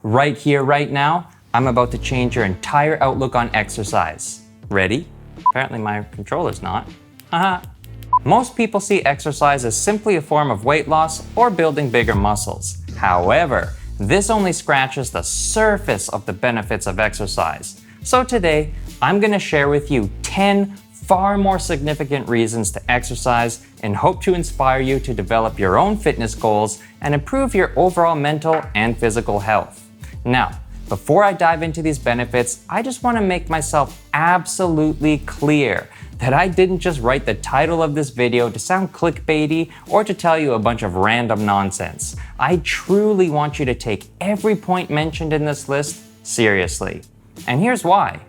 Right here, right now, I'm about to change your entire outlook on exercise. Ready? Apparently my controller's not. Haha. Most people see exercise as simply a form of weight loss or building bigger muscles. However, this only scratches the surface of the benefits of exercise. So today, I'm going to share with you 10 far more significant reasons to exercise and hope to inspire you to develop your own fitness goals and improve your overall mental and physical health. Now, before I dive into these benefits, I just want to make myself absolutely clear that I didn't just write the title of this video to sound clickbaity or to tell you a bunch of random nonsense. I truly want you to take every point mentioned in this list seriously. And here's why.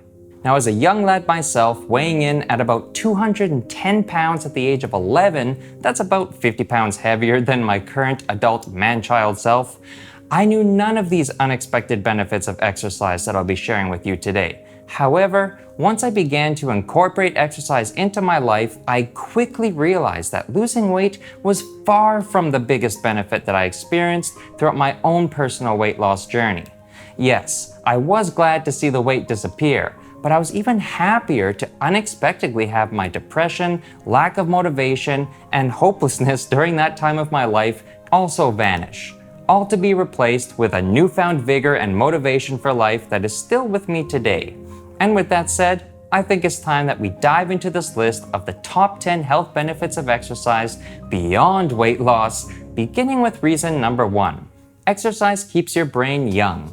Now, as a young lad myself, weighing in at about 210 pounds at the age of 11, that's about 50 pounds heavier than my current adult man-child self, I knew none of these unexpected benefits of exercise that I'll be sharing with you today. However, once I began to incorporate exercise into my life, I quickly realized that losing weight was far from the biggest benefit that I experienced throughout my own personal weight loss journey. Yes, I was glad to see the weight disappear, but I was even happier to unexpectedly have my depression, lack of motivation, and hopelessness during that time of my life also vanish, all to be replaced with a newfound vigor and motivation for life that is still with me today. And with that said, I think it's time that we dive into this list of the top 10 health benefits of exercise beyond weight loss, beginning with reason number 1. Exercise keeps your brain young.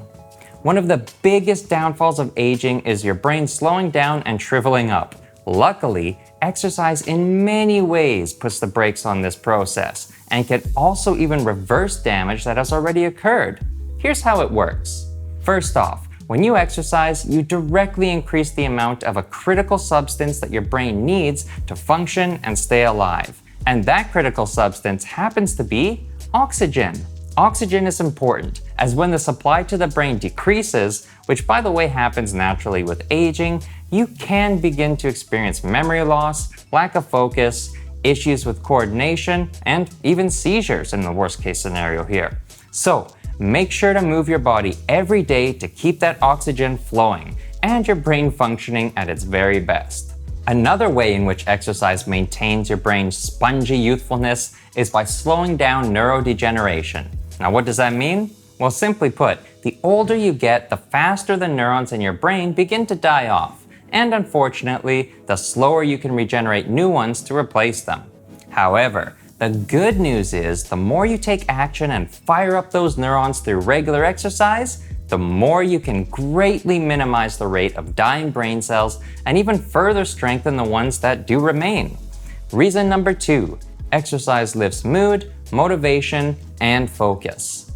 One of the biggest downfalls of aging is your brain slowing down and shriveling up. Luckily, exercise in many ways puts the brakes on this process and can also even reverse damage that has already occurred. Here's how it works. First off, when you exercise, you directly increase the amount of a critical substance that your brain needs to function and stay alive. And that critical substance happens to be oxygen. Oxygen is important, as when the supply to the brain decreases, which by the way happens naturally with aging, you can begin to experience memory loss, lack of focus, issues with coordination, and even seizures in the worst case scenario here. So, make sure to move your body every day to keep that oxygen flowing and your brain functioning at its very best. Another way in which exercise maintains your brain's spongy youthfulness is by slowing down neurodegeneration. Now, what does that mean? Well, simply put, the older you get, the faster the neurons in your brain begin to die off. And unfortunately, the slower you can regenerate new ones to replace them. However, the good news is the more you take action and fire up those neurons through regular exercise, the more you can greatly minimize the rate of dying brain cells and even further strengthen the ones that do remain. Reason number 2, exercise lifts mood, motivation, and focus.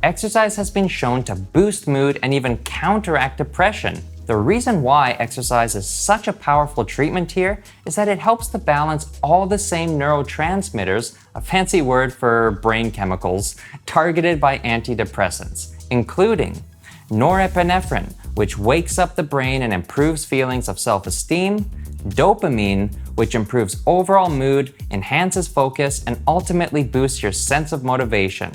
Exercise has been shown to boost mood and even counteract depression. The reason why exercise is such a powerful treatment here is that it helps to balance all the same neurotransmitters, a fancy word for brain chemicals, targeted by antidepressants, including norepinephrine, which wakes up the brain and improves feelings of self-esteem, dopamine, which improves overall mood, enhances focus, and ultimately boosts your sense of motivation.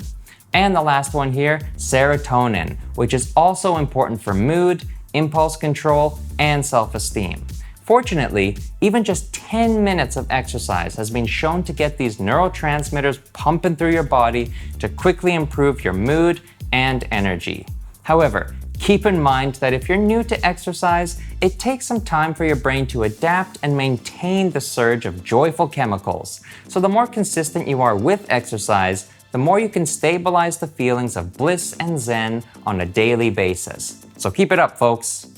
And the last one here, serotonin, which is also important for mood, impulse control, and self-esteem. Fortunately, even just 10 minutes of exercise has been shown to get these neurotransmitters pumping through your body to quickly improve your mood and energy. However, keep in mind that if you're new to exercise, it takes some time for your brain to adapt and maintain the surge of joyful chemicals. So the more consistent you are with exercise, the more you can stabilize the feelings of bliss and zen on a daily basis. So keep it up, folks.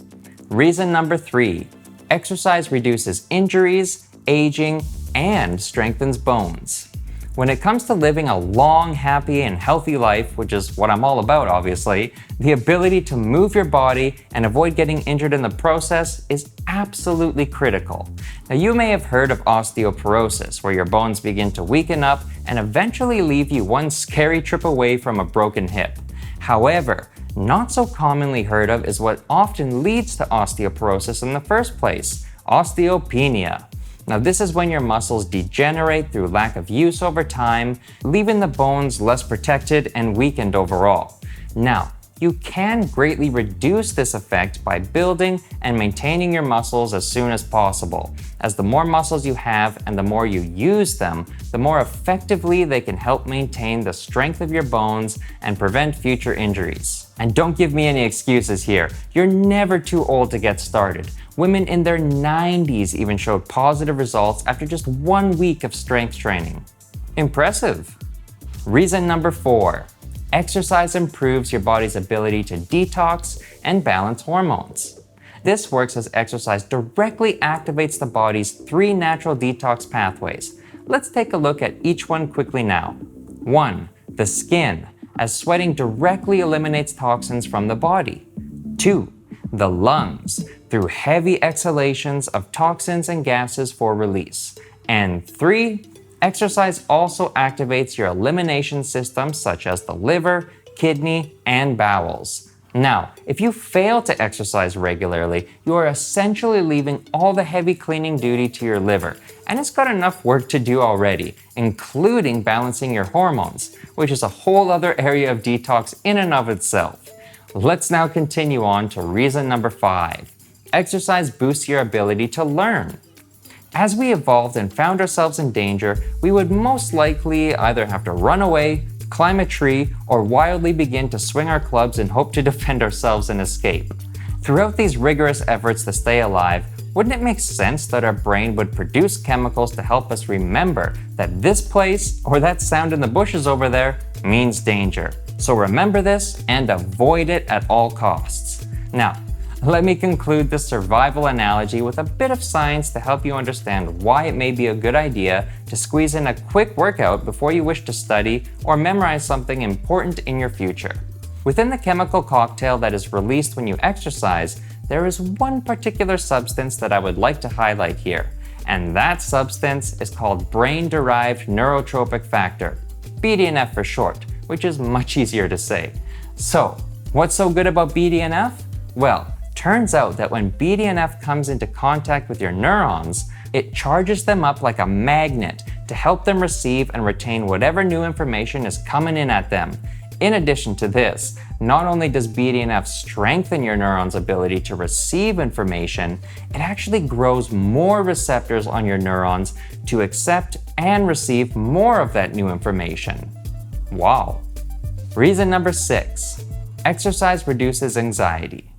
Reason number 3, exercise reduces injuries, aging, and strengthens bones. When it comes to living a long, happy, and healthy life, which is what I'm all about, obviously, the ability to move your body and avoid getting injured in the process is absolutely critical. Now, you may have heard of osteoporosis, where your bones begin to weaken up and eventually leave you one scary trip away from a broken hip. However, not so commonly heard of is what often leads to osteoporosis in the first place, osteopenia. Now, this is when your muscles degenerate through lack of use over time, leaving the bones less protected and weakened overall. Now, you can greatly reduce this effect by building and maintaining your muscles as soon as possible, as the more muscles you have and the more you use them, the more effectively they can help maintain the strength of your bones and prevent future injuries. And don't give me any excuses here. You're never too old to get started. Women in their 90s even showed positive results after just 1 week of strength training. Impressive. Reason number 4. Exercise improves your body's ability to detox and balance hormones. This works as exercise directly activates the body's 3 natural detox pathways. Let's take a look at each one quickly now. 1. The skin, as sweating directly eliminates toxins from the body. 2. The lungs, through heavy exhalations of toxins and gases for release. And 3. Exercise also activates your elimination systems such as the liver, kidney, and bowels. Now, if you fail to exercise regularly, you are essentially leaving all the heavy cleaning duty to your liver, and it's got enough work to do already, including balancing your hormones, which is a whole other area of detox in and of itself. Let's now continue on to reason number 5. Exercise boosts your ability to learn. As we evolved and found ourselves in danger, we would most likely either have to run away, climb a tree, or wildly begin to swing our clubs and hope to defend ourselves and escape. Throughout these rigorous efforts to stay alive, wouldn't it make sense that our brain would produce chemicals to help us remember that this place or that sound in the bushes over there means danger? So remember this and avoid it at all costs. Now, let me conclude this survival analogy with a bit of science to help you understand why it may be a good idea to squeeze in a quick workout before you wish to study or memorize something important in your future. Within the chemical cocktail that is released when you exercise, there is one particular substance that I would like to highlight here, and that substance is called brain-derived neurotrophic factor, BDNF for short, which is much easier to say. So, what's so good about BDNF? Well, turns out that when BDNF comes into contact with your neurons, it charges them up like a magnet to help them receive and retain whatever new information is coming in at them. In addition to this, not only does BDNF strengthen your neurons' ability to receive information, it actually grows more receptors on your neurons to accept and receive more of that new information. Wow. Reason number 6. Exercise reduces anxiety.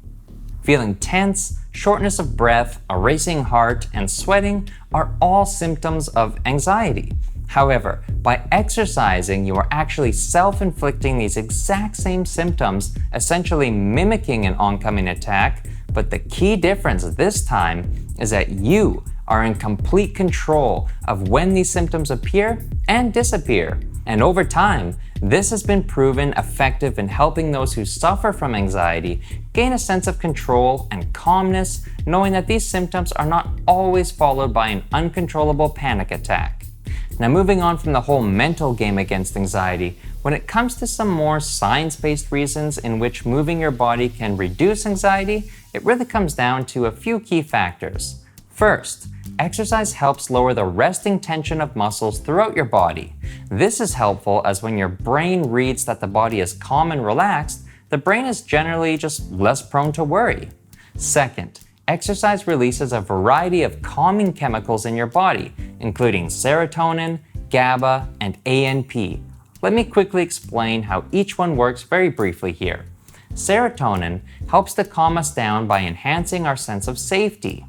Feeling tense, shortness of breath, a racing heart, and sweating are all symptoms of anxiety. However, by exercising, you are actually self-inflicting these exact same symptoms, essentially mimicking an oncoming attack, but the key difference this time is that you are in complete control of when these symptoms appear and disappear. And over time, this has been proven effective in helping those who suffer from anxiety gain a sense of control and calmness, knowing that these symptoms are not always followed by an uncontrollable panic attack. Now, moving on from the whole mental game against anxiety, when it comes to some more science-based reasons in which moving your body can reduce anxiety, it really comes down to a few key factors. First, exercise helps lower the resting tension of muscles throughout your body. This is helpful as when your brain reads that the body is calm and relaxed, the brain is generally just less prone to worry. Second, exercise releases a variety of calming chemicals in your body, including serotonin, GABA, and ANP. Let me quickly explain how each one works very briefly here. Serotonin helps to calm us down by enhancing our sense of safety.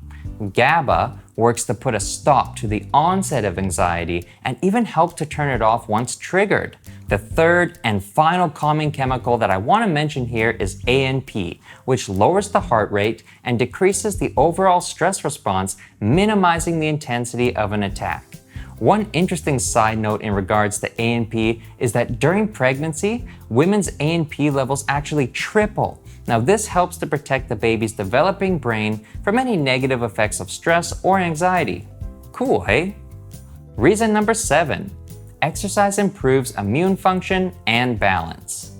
GABA works to put a stop to the onset of anxiety and even help to turn it off once triggered. The third and final calming chemical that I want to mention here is ANP, which lowers the heart rate and decreases the overall stress response, minimizing the intensity of an attack. One interesting side note in regards to ANP is that during pregnancy, women's ANP levels actually triple. Now, this helps to protect the baby's developing brain from any negative effects of stress or anxiety. Cool, hey? Reason number 7. Exercise improves immune function and balance.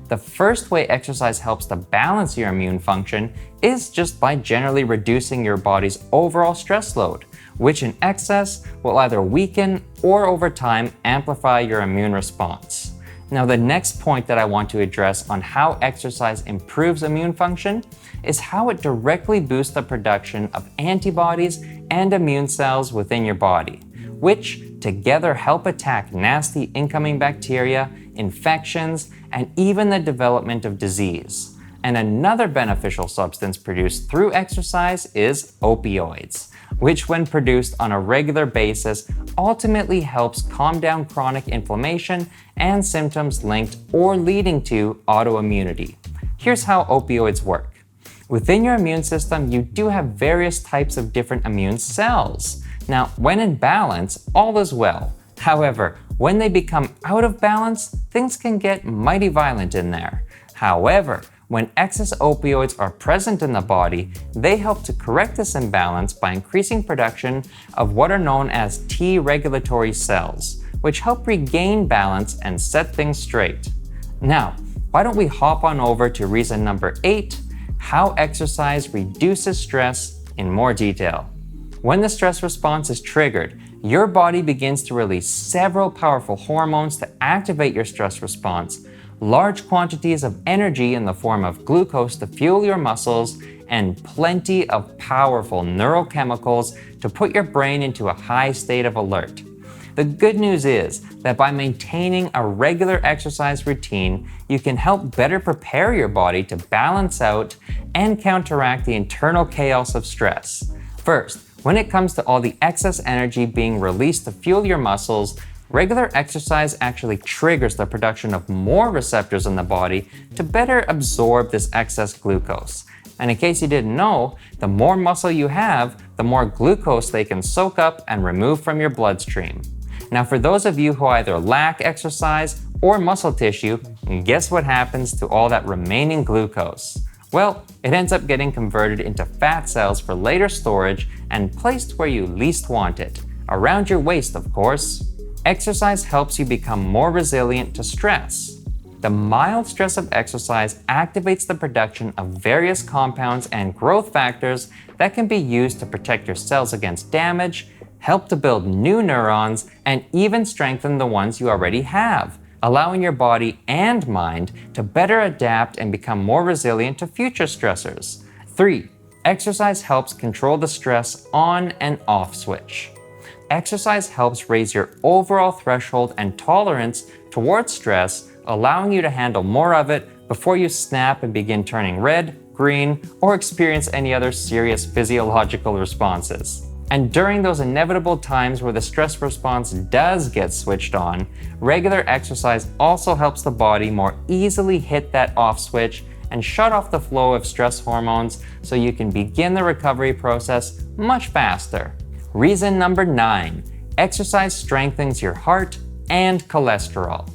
The first way exercise helps to balance your immune function is just by generally reducing your body's overall stress load, which in excess will either weaken or over time amplify your immune response. Now, the next point that I want to address on how exercise improves immune function is how it directly boosts the production of antibodies and immune cells within your body, which together help attack nasty incoming bacteria, infections, and even the development of disease. And another beneficial substance produced through exercise is opioids, which when produced on a regular basis ultimately helps calm down chronic inflammation and symptoms linked or leading to autoimmunity. Here's how opioids work. Within your immune system, you do have various types of different immune cells. Now, when in balance, all is well. However, when they become out of balance, things can get mighty violent in there. However, when excess opioids are present in the body, they help to correct this imbalance by increasing production of what are known as T regulatory cells, which help regain balance and set things straight. Now, why don't we hop on over to reason number 8, how exercise reduces stress in more detail. When the stress response is triggered, your body begins to release several powerful hormones to activate your stress response, large quantities of energy in the form of glucose to fuel your muscles, and plenty of powerful neurochemicals to put your brain into a high state of alert. The good news is that by maintaining a regular exercise routine, you can help better prepare your body to balance out and counteract the internal chaos of stress. First, when it comes to all the excess energy being released to fuel your muscles, regular exercise actually triggers the production of more receptors in the body to better absorb this excess glucose. And in case you didn't know, the more muscle you have, the more glucose they can soak up and remove from your bloodstream. Now, for those of you who either lack exercise or muscle tissue, guess what happens to all that remaining glucose? Well, it ends up getting converted into fat cells for later storage and placed where you least want it, around your waist, of course. Exercise helps you become more resilient to stress. The mild stress of exercise activates the production of various compounds and growth factors that can be used to protect your cells against damage, help to build new neurons, and even strengthen the ones you already have, allowing your body and mind to better adapt and become more resilient to future stressors. 3. Exercise helps control the stress on and off switch. Exercise helps raise your overall threshold and tolerance towards stress, allowing you to handle more of it before you snap and begin turning red, green, or experience any other serious physiological responses. And during those inevitable times where the stress response does get switched on, regular exercise also helps the body more easily hit that off switch and shut off the flow of stress hormones so you can begin the recovery process much faster. Reason number 9, exercise strengthens your heart and cholesterol.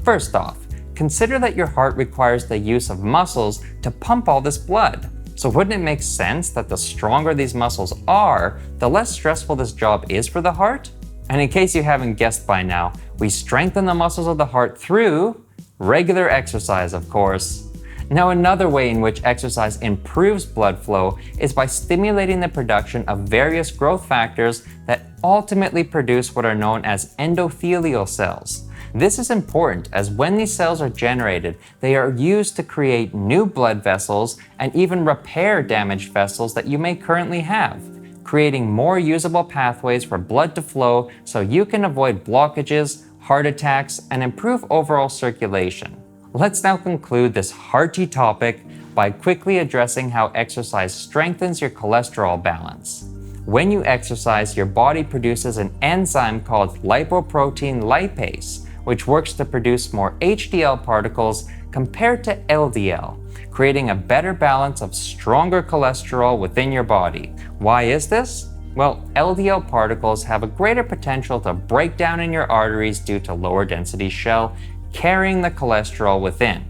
First off, consider that your heart requires the use of muscles to pump all this blood. So wouldn't it make sense that the stronger these muscles are, the less stressful this job is for the heart? And in case you haven't guessed by now, we strengthen the muscles of the heart through regular exercise, of course. Now, another way in which exercise improves blood flow is by stimulating the production of various growth factors that ultimately produce what are known as endothelial cells. This is important as when these cells are generated, they are used to create new blood vessels and even repair damaged vessels that you may currently have, creating more usable pathways for blood to flow so you can avoid blockages, heart attacks, and improve overall circulation. Let's now conclude this hearty topic by quickly addressing how exercise strengthens your cholesterol balance. When you exercise, your body produces an enzyme called lipoprotein lipase, which works to produce more HDL particles compared to LDL, creating a better balance of stronger cholesterol within your body. Why is this? Well, LDL particles have a greater potential to break down in your arteries due to lower density shell, carrying the cholesterol within.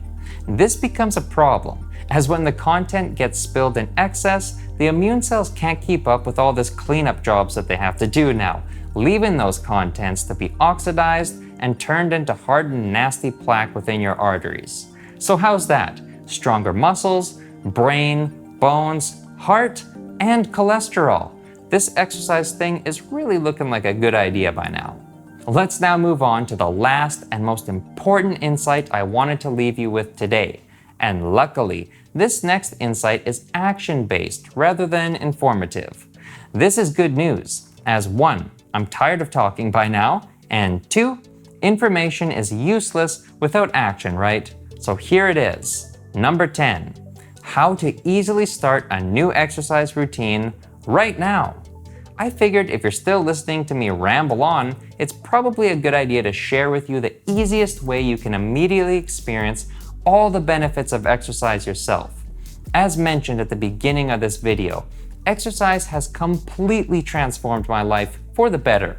This becomes a problem, as when the content gets spilled in excess, the immune cells can't keep up with all this cleanup jobs that they have to do now, leaving those contents to be oxidized and turned into hardened, nasty plaque within your arteries. So how's that? Stronger muscles, brain, bones, heart, and cholesterol. This exercise thing is really looking like a good idea by now. Let's now move on to the last and most important insight I wanted to leave you with today. And luckily, this next insight is action-based rather than informative. This is good news, as 1, I'm tired of talking by now, and 2, information is useless without action, right? So here it is. Number 10, how to easily start a new exercise routine right now. I figured if you're still listening to me ramble on, it's probably a good idea to share with you the easiest way you can immediately experience all the benefits of exercise yourself. As mentioned at the beginning of this video, exercise has completely transformed my life for the better,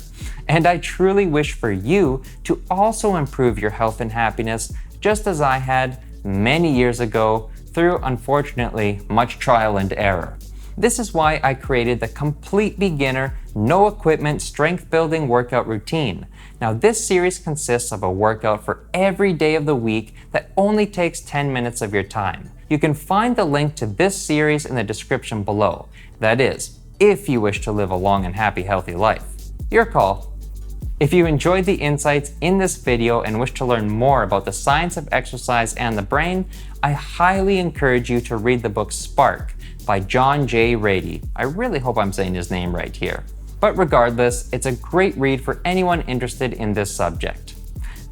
and I truly wish for you to also improve your health and happiness just as I had many years ago through, unfortunately, much trial and error. This is why I created the complete beginner, no equipment, strength building workout routine. Now this series consists of a workout for every day of the week that only takes 10 minutes of your time. You can find the link to this series in the description below. That is, if you wish to live a long and happy, healthy life. Your call. If you enjoyed the insights in this video and wish to learn more about the science of exercise and the brain, I highly encourage you to read the book Spark by John J. Ratey. I really hope I'm saying his name right here. But regardless, it's a great read for anyone interested in this subject.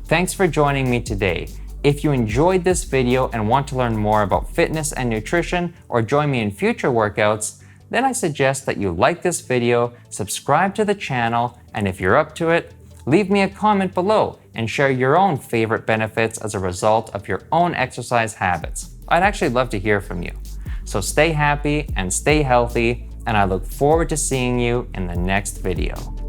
Thanks for joining me today. If you enjoyed this video and want to learn more about fitness and nutrition or join me in future workouts, then I suggest that you like this video, subscribe to the channel, and if you're up to it, leave me a comment below and share your own favorite benefits as a result of your own exercise habits. I'd actually love to hear from you. So stay happy and stay healthy, and I look forward to seeing you in the next video.